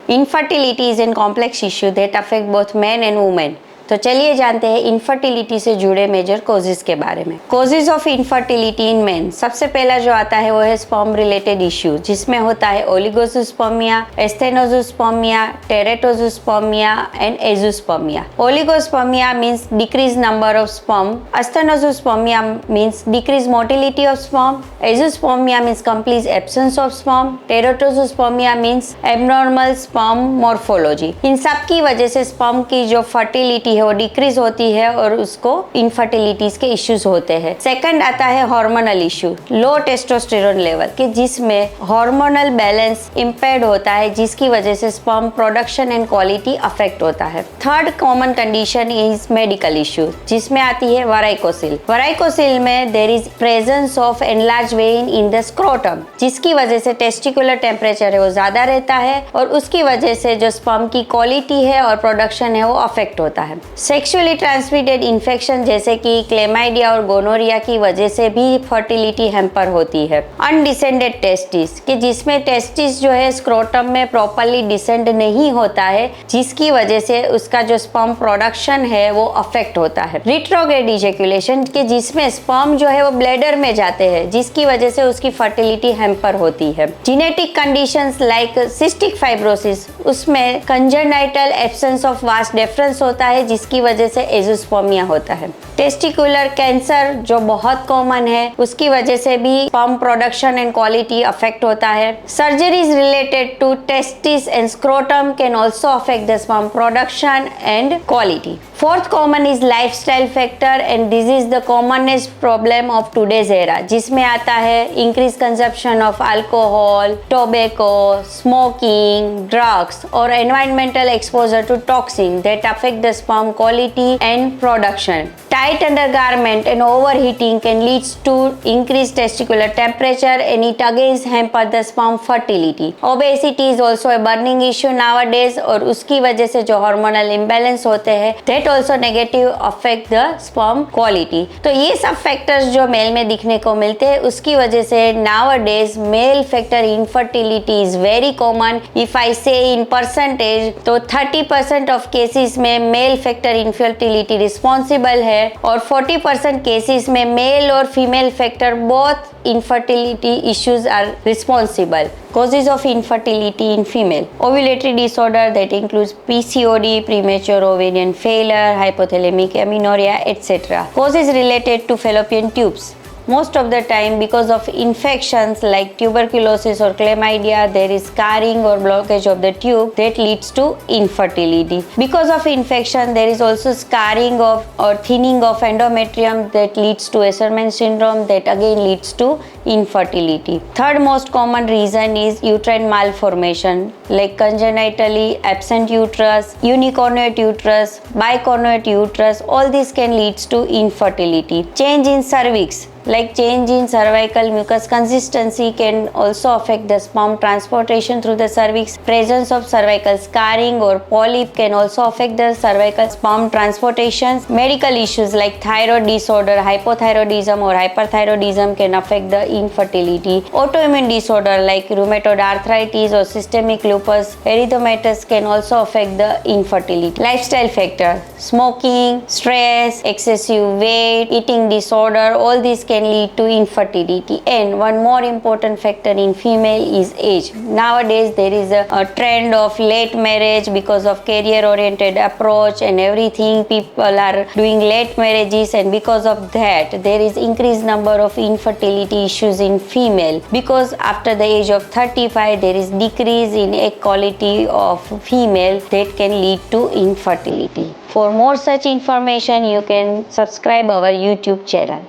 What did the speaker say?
Infertility is an complex issue that affect both man and women. तो चलिए जानते हैं इनफर्टिलिटी से जुड़े मेजर कॉजेज के बारे में। Causes of infertility in main, सबसे पहला जो आता है वो है स्पर्म रिलेटेड इश्यू, जिसमें होता है oligospermia, asthenozoospermia, teratozoospermia and azoospermia. Oligospermia means decrease number of sperm, asthenozoospermia means decrease motility of sperm, azoospermia means complete absence of sperm, teratozoospermia means abnormal sperm morphology. इन सब की वजह से sperm की जो फर्टिलिटी वो डिक्रीज होती है और उसको इनफर्टिलिटीज के इश्यूज होते हैं। सेकंड आता है हार्मोनल इश्यू, लो टेस्टोस्टेरोन लेवल के, जिसमें हार्मोनल बैलेंस इम्पेयर्ड होता है, जिसकी वजह से sperm production and quality affect होता है। Third common condition is medical issue, जिसमें आती है वराइकोसिल। वराइकोसिल में there is presence of enlarge vein in the scrotum, जिसकी वजह से टेस्टिकुलर टेम्परेचर है वो ज्यादा रहता है और उसकी वजह से जो स्पर्म की क्वालिटी है और प्रोडक्शन है वो अफेक्ट होता है। सेक्सुअली ट्रांसमिटेड इन्फेक्शन जैसे कि क्लेमाइडिया और गोनोरिया की वजह से भी फर्टिलिटी हैम्पर होती है। अनडिसेंडेड टेस्टिस, कि जिसमें टेस्टिस जो है स्क्रोटम में प्रॉपरली डिसेंड नहीं होता है, जिसकी वजह से उसका जो स्पर्म प्रोडक्शन है वो अफेक्ट होता है। रिट्रोग्रेड इजैकुलेशन, कि जिसमें स्पर्म जो है वो ब्लैडर में जाते हैं, जिसकी वजह से उसकी फर्टिलिटी हैम्पर होती है। Genetic conditions like cystic fibrosis, उसमें congenital absence of vas deferens होता है, जिसकी वजह से एजोस्पर्मिया होता है। टेस्टिकुलर कैंसर जो बहुत कॉमन है, उसकी वजह से भी sperm production and quality affect होता है। Surgeries related to testis and scrotum can also affect the sperm production and quality. Fourth common is lifestyle factor and this is the commonest problem of today's era, जिसमें आता है increase consumption of alcohol, tobacco, smoking, drugs और environmental exposure to toxin that affect the sperm quality and production. Tight undergarment and overheating can lead to increased testicular temperature and it again hamper the sperm fertility. Obesity is also a burning issue nowadays और उसकी वजह से जो hormonal imbalance होते हैं that also negative affect the sperm quality. तो ये सब factors जो मेल में दिखने को मिलते हैं, उसकी वजह से nowadays male factor infertility is very common. If I say in percentage, तो 30% of cases में मेल फैक्टर इनफर्टिलिटी रिस्पॉन्सिबल है और 40% केसेस में मेल और female factor both infertility issues are responsible. Causes of infertility in female: ovulatory disorder that includes PCOD, premature ovarian failure, hypothalamic amenorrhea, etc. Causes related to fallopian tubes. Most of the time because of infections like tuberculosis or chlamydia, there is scarring or blockage of the tube that leads to infertility. Because of infection, there is also scarring of or thinning of endometrium that leads to Asherman syndrome that again leads to infertility. Third most common reason is uterine malformation like congenitally absent uterus, unicornuate uterus, bicornuate uterus. All this can lead to infertility. Change in cervix, like change in cervical mucus consistency, can also affect the sperm transportation through the cervix. Presence of cervical scarring or polyp can also affect the cervical sperm transportation. Medical issues like thyroid disorder, hypothyroidism or hyperthyroidism can affect the infertility. Autoimmune disorder like rheumatoid arthritis or systemic lupus erythematosus can also affect the infertility. Lifestyle factor, smoking, stress, excessive weight, eating disorder, all these can lead to infertility. And one more important factor in female is age. Nowadays there is a trend of late marriage because of career oriented approach and everything. People are doing late marriages and because of that there is increased number of infertility issues in female, because after the age of 35 there is decrease in egg quality of female that can lead to infertility. For more such information you can subscribe our YouTube channel.